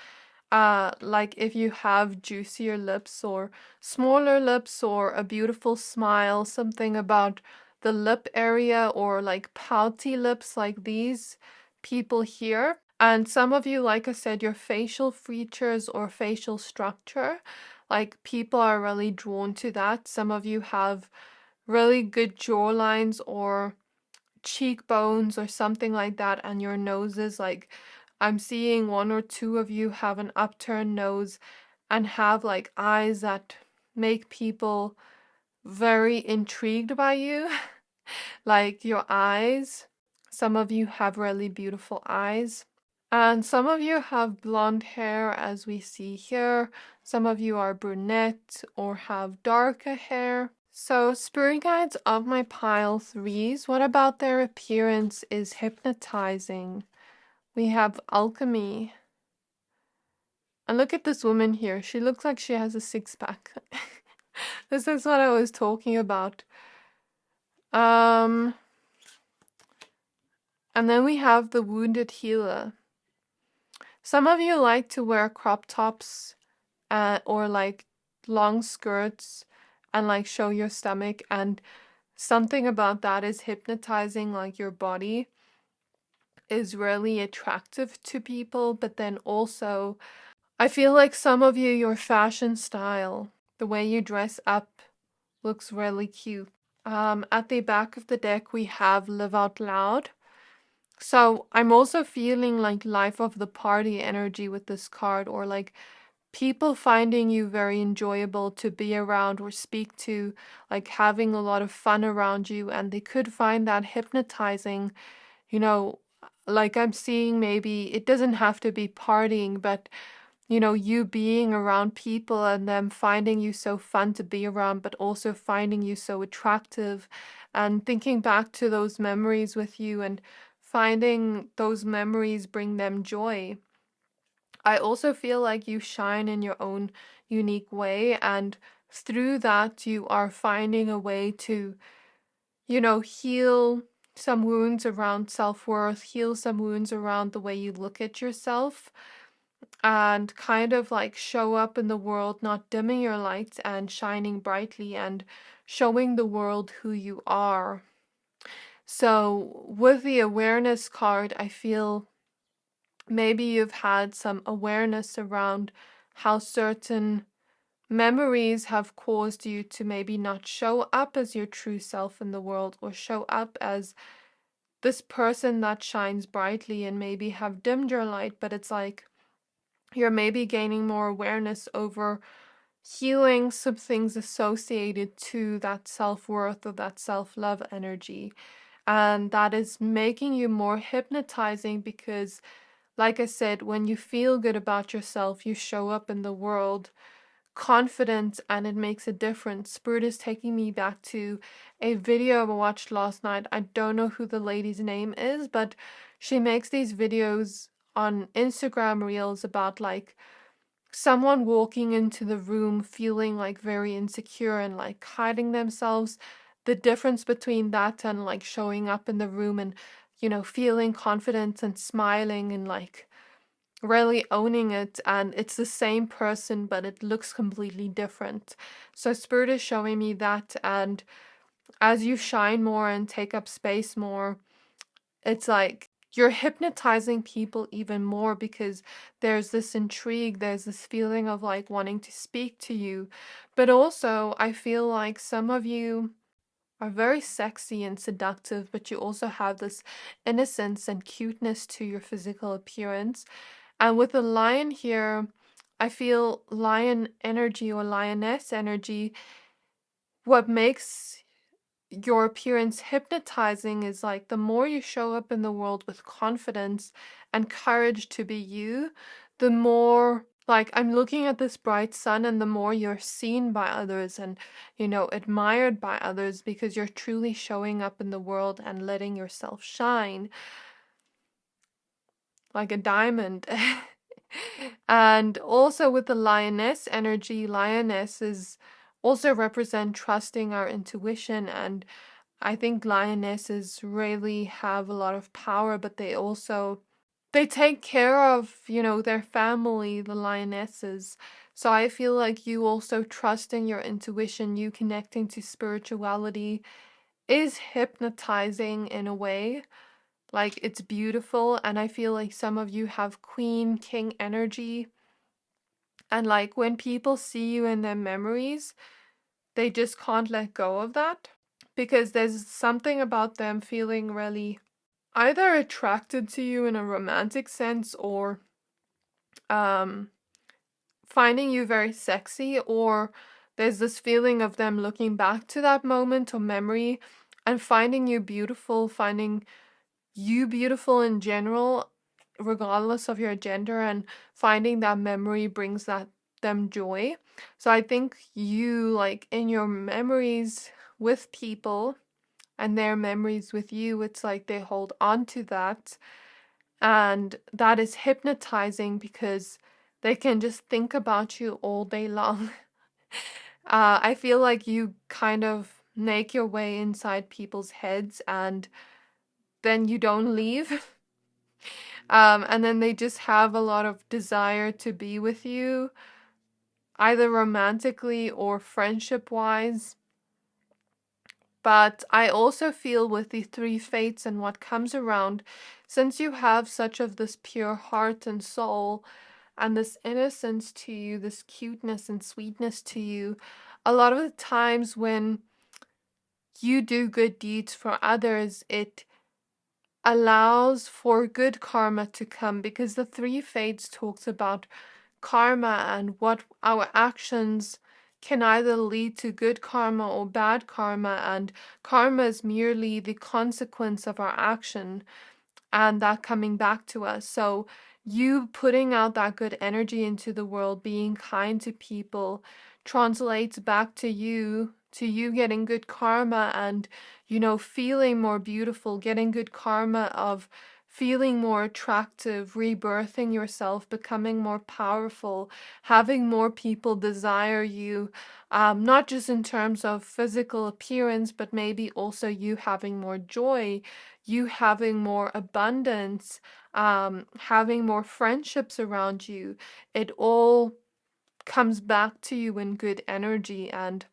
like if you have juicier lips or smaller lips or a beautiful smile, something about the lip area, or like pouty lips like these people here. And some of you, like I said, your facial features or facial structure, like people are really drawn to that. Some of you have really good jawlines or cheekbones or something like that, and your noses, like I'm seeing one or two of you have an upturned nose and have like eyes that make people very intrigued by you. Like your eyes, some of you have really beautiful eyes, and some of you have blonde hair as we see here. Some of you are brunette or have darker hair. So, spirit guides of my pile threes, what about their appearance is hypnotizing? We have alchemy. And look at this woman here. She looks like she has a six-pack. This is what I was talking about. And then we have the wounded healer. Some of you like to wear crop tops or like long skirts and like show your stomach, and something about that is hypnotizing, like your body is really attractive to people. But then also I feel like some of you, your fashion style, the way you dress up looks really cute. At the back of the deck we have Live Out Loud. So I'm also feeling like life of the party energy with this card, or like people finding you very enjoyable to be around or speak to, like having a lot of fun around you, and they could find that hypnotizing, you know, like I'm seeing maybe it doesn't have to be partying, but you being around people and them finding you so fun to be around, but also finding you so attractive and thinking back to those memories with you and finding those memories bring them joy. I also feel like you shine in your own unique way, and through that, you are finding a way to, heal some wounds around self worth, heal some wounds around the way you look at yourself, and kind of like show up in the world, not dimming your lights and shining brightly and showing the world who you are. So, with the awareness card, I feel maybe you've had some awareness around how certain memories have caused you to maybe not show up as your true self in the world, or show up as this person that shines brightly, and maybe have dimmed your light. But it's like you're maybe gaining more awareness over healing some things associated to that self-worth or that self-love energy. And that is making you more hypnotizing because, like I said, when you feel good about yourself, you show up in the world confident and it makes a difference. Spirit is taking me back to a video I watched last night. I don't know who the lady's name is, but she makes these videos on Instagram Reels about like someone walking into the room feeling like very insecure and like hiding themselves. The difference between that and like showing up in the room and feeling confident and smiling and like really owning it, and it's the same person but it looks completely different. So Spirit is showing me that, and as you shine more and take up space more, it's like you're hypnotizing people even more because there's this intrigue, there's this feeling of like wanting to speak to you. But also I feel like some of you are very sexy and seductive, but you also have this innocence and cuteness to your physical appearance. And with the lion here, I feel lion energy or lioness energy. What makes your appearance hypnotizing is like the more you show up in the world with confidence and courage to be you, the more like I'm looking at this bright sun, and the more you're seen by others and admired by others because you're truly showing up in the world and letting yourself shine like a diamond. And also with the lioness energy, lionesses also represent trusting our intuition, and I think lionesses really have a lot of power, but they take care of, their family, the lionesses. So I feel like you also trusting your intuition, you connecting to spirituality is hypnotizing in a way. Like it's beautiful, and I feel like some of you have queen, king energy. And like when people see you in their memories, they just can't let go of that because there's something about them feeling really either attracted to you in a romantic sense, or finding you very sexy, or there's this feeling of them looking back to that moment or memory and finding you beautiful, finding you beautiful in general, regardless of your gender, and finding that memory brings them joy. So I think you, like in your memories with people and their memories with you, it's like they hold on to that, and that is hypnotizing because they can just think about you all day long. I feel like you kind of make your way inside people's heads and then you don't leave. And then they just have a lot of desire to be with you, either romantically or friendship wise. But I also feel with the three fates and what comes around, since you have such of this pure heart and soul and this innocence to you, this cuteness and sweetness to you, a lot of the times when you do good deeds for others, it allows for good karma to come, because the three fates talks about karma and what our actions can either lead to good karma or bad karma, and karma is merely the consequence of our action and that coming back to us. So you putting out that good energy into the world, being kind to people, translates back to you getting good karma and, feeling more beautiful, getting good karma of feeling more attractive, rebirthing yourself, becoming more powerful, having more people desire you, not just in terms of physical appearance, but maybe also you having more joy, you having more abundance, having more friendships around you. It all comes back to you in good energy. And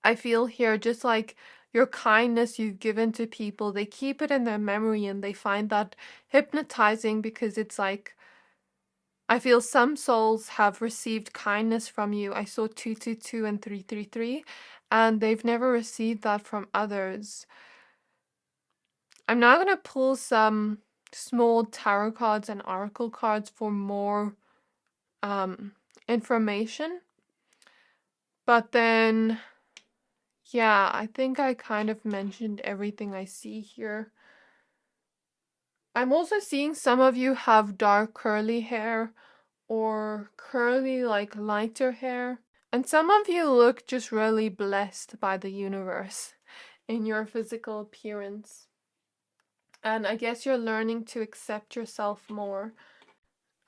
I feel here, just like your kindness you've given to people, they keep it in their memory and they find that hypnotizing, because it's like, I feel some souls have received kindness from you. I saw 222 and 333, and they've never received that from others. I'm now going to pull some small tarot cards and oracle cards for more information. But then, yeah, I think I kind of mentioned everything I see here. I'm also seeing some of you have dark curly hair or curly, like lighter hair. And some of you look just really blessed by the universe in your physical appearance. And I guess you're learning to accept yourself more.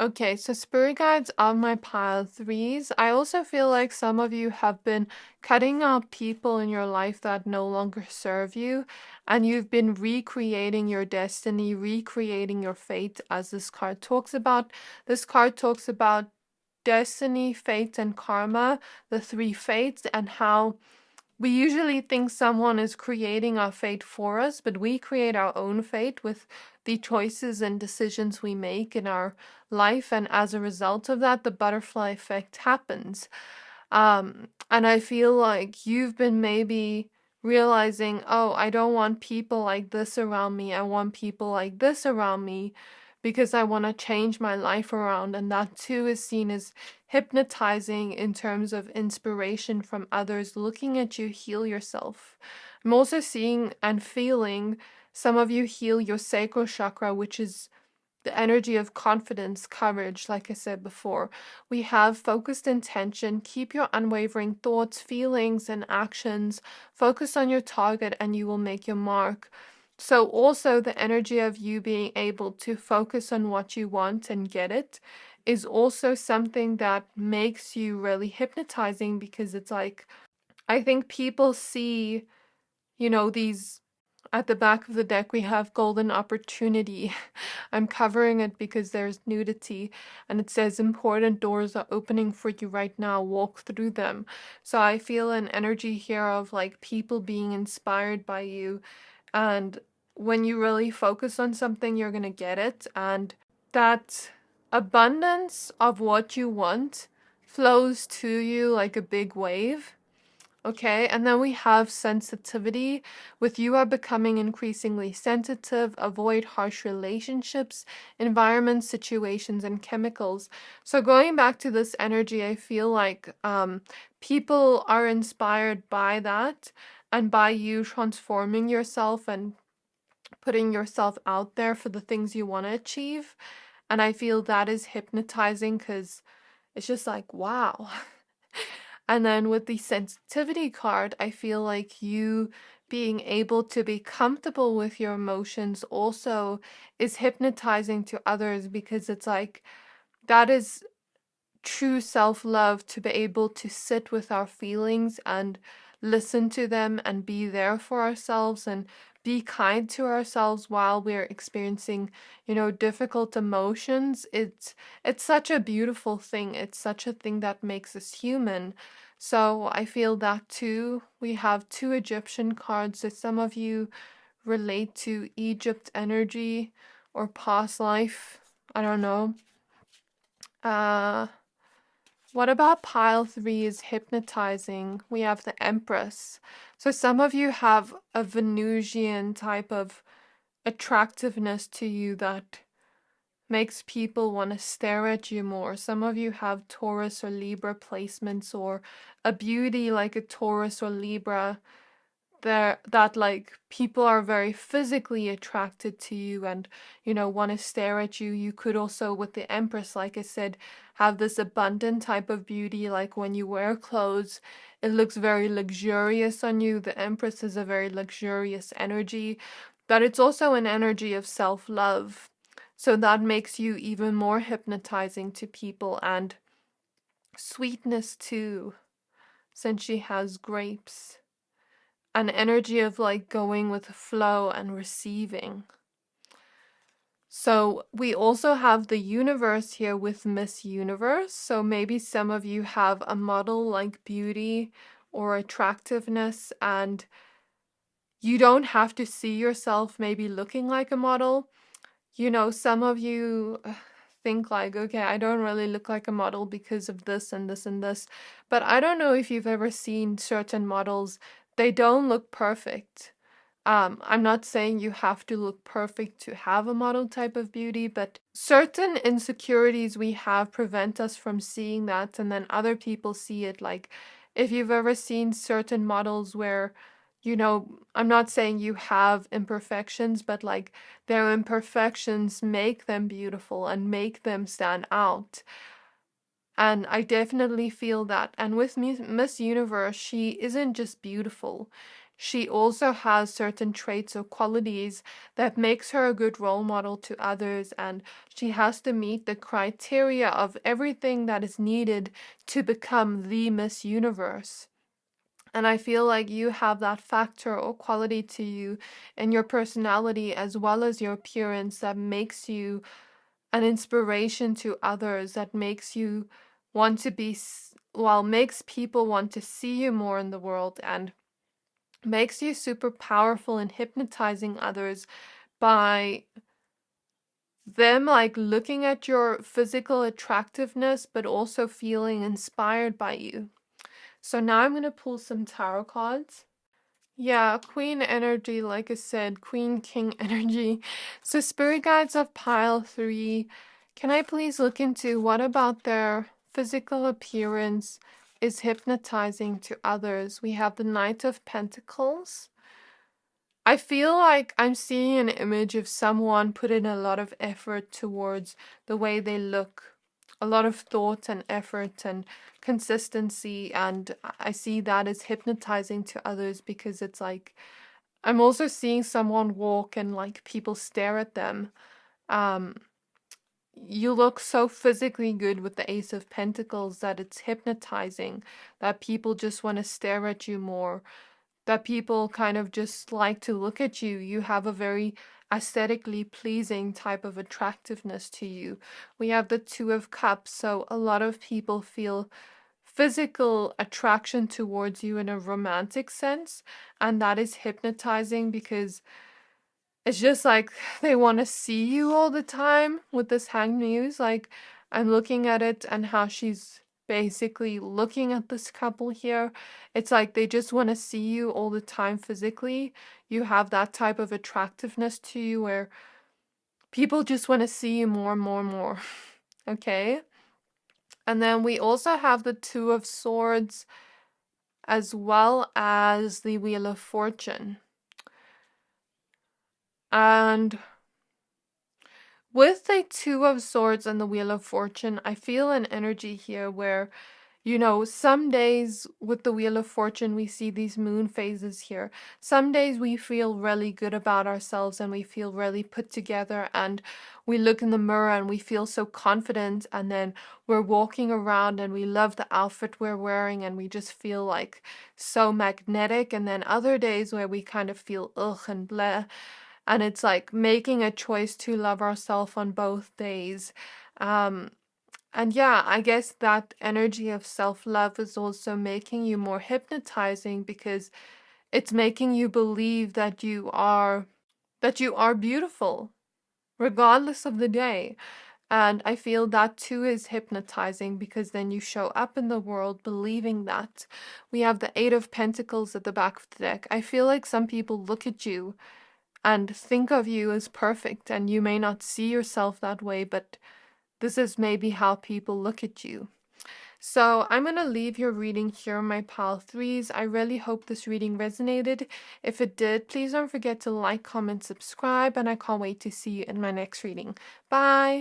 Okay, so spirit guides on my pile threes. I also feel like some of you have been cutting out people in your life that no longer serve you, and you've been recreating your destiny, recreating your fate, as this card talks about. This card talks about destiny, fate, and karma, the three fates, and how we usually think someone is creating our fate for us, but we create our own fate with the choices and decisions we make in our life. And as a result of that, the butterfly effect happens. And I feel like you've been maybe realizing, oh, I don't want people like this around me. I want people like this around me because I want to change my life around. And that too is seen as hypnotizing in terms of inspiration from others, looking at you heal yourself. I'm also seeing and feeling some of you heal your sacral chakra, which is the energy of confidence, courage, like I said before. We have focused intention. Keep your unwavering thoughts, feelings, and actions. Focus on your target and you will make your mark. So also the energy of you being able to focus on what you want and get it is also something that makes you really hypnotizing, because it's like, I think people see, these at the back of the deck, we have golden opportunity. I'm covering it because there's nudity and it says important doors are opening for you right now. Walk through them. So I feel an energy here of like people being inspired by you. And when you really focus on something, you're going to get it. And that abundance of what you want flows to you like a big wave. Okay, and then we have sensitivity. With you are becoming increasingly sensitive, avoid harsh relationships, environments, situations, and chemicals. So going back to this energy, I feel like people are inspired by that and by you transforming yourself and putting yourself out there for the things you want to achieve. And I feel that is hypnotizing because it's just like, wow. And then with the sensitivity card, I feel like you being able to be comfortable with your emotions also is hypnotizing to others, because it's like that is true self-love to be able to sit with our feelings and listen to them and be there for ourselves and be kind to ourselves while we're experiencing, difficult emotions. It's such a beautiful thing. It's such a thing that makes us human. So I feel that too. We have two Egyptian cards that some of you relate to Egypt energy or past life. I don't know. What about pile 3 is hypnotizing? We have the Empress. So some of you have a Venusian type of attractiveness to you that makes people want to stare at you more. Some of you have Taurus or Libra placements, or a beauty like a Taurus or Libra there, that like people are very physically attracted to you and want to stare at you. You could also, with the Empress, like I said, have this abundant type of beauty. Like when you wear clothes, it looks very luxurious on you. The Empress is a very luxurious energy, but it's also an energy of self-love. So that makes you even more hypnotizing to people. And sweetness too, since she has grapes. An energy of like going with the flow and receiving. So we also have the universe here with Miss Universe. So maybe some of you have a model like beauty or attractiveness, and you don't have to see yourself maybe looking like a model. Some of you think like, okay, I don't really look like a model because of this and this and this. But I don't know if you've ever seen certain models. They don't look perfect. I'm not saying you have to look perfect to have a model type of beauty, but certain insecurities we have prevent us from seeing that, and then other people see it. Like if you've ever seen certain models where, I'm not saying you have imperfections, but like their imperfections make them beautiful and make them stand out. And I definitely feel that. And with Miss Universe, she isn't just beautiful. She also has certain traits or qualities that makes her a good role model to others, and she has to meet the criteria of everything that is needed to become the Miss Universe. And I feel like you have that factor or quality to you in your personality as well as your appearance that makes you an inspiration to others, that makes you want to be, makes people want to see you more in the world, and makes you super powerful in hypnotizing others by them like looking at your physical attractiveness but also feeling inspired by you. So now I'm going to pull some tarot cards. Yeah, Queen energy, like I said, Queen King energy. So spirit guides of pile 3, can I please look into what about their physical appearance is hypnotizing to others? We have the Knight of Pentacles. I feel like I'm seeing an image of someone put in a lot of effort towards the way they look, a lot of thought and effort and consistency, and I see that as hypnotizing to others because it's like I'm also seeing someone walk and like people stare at them. You look so physically good with the Ace of Pentacles that it's hypnotizing, that people just want to stare at you more, that people kind of just like to look at you. You have a very aesthetically pleasing type of attractiveness to you. We have the Two of Cups, so a lot of people feel physical attraction towards you in a romantic sense, and that is hypnotizing because it's just like they want to see you all the time with this Hanged Muse. Like I'm looking at it and how she's basically looking at this couple here. It's like they just want to see you all the time physically. You have that type of attractiveness to you where people just want to see you more and more and more. Okay? And then we also have the Two of Swords as well as the Wheel of Fortune. And with the Two of Swords and the Wheel of Fortune, I feel an energy here where You know, some days with the Wheel of Fortune, we see these moon phases here. Some days we feel really good about ourselves and we feel really put together, and we look in the mirror and we feel so confident, and then we're walking around and we love the outfit we're wearing and we just feel like so magnetic. And then other days where we kind of feel ugh and bleh, and it's like making a choice to love ourselves on both days. Um, and yeah, I guess that energy of self-love is also making you more hypnotizing, because it's making you believe that you are beautiful regardless of the day. And I feel that too is hypnotizing, because then you show up in the world believing that. We have the Eight of Pentacles at the back of the deck. I feel like some people look at you and think of you as perfect, and you may not see yourself that way, but this is maybe how people look at you. So I'm going to leave your reading here, my pile threes. I really hope this reading resonated. If it did, please don't forget to like, comment, subscribe, and I can't wait to see you in my next reading. Bye!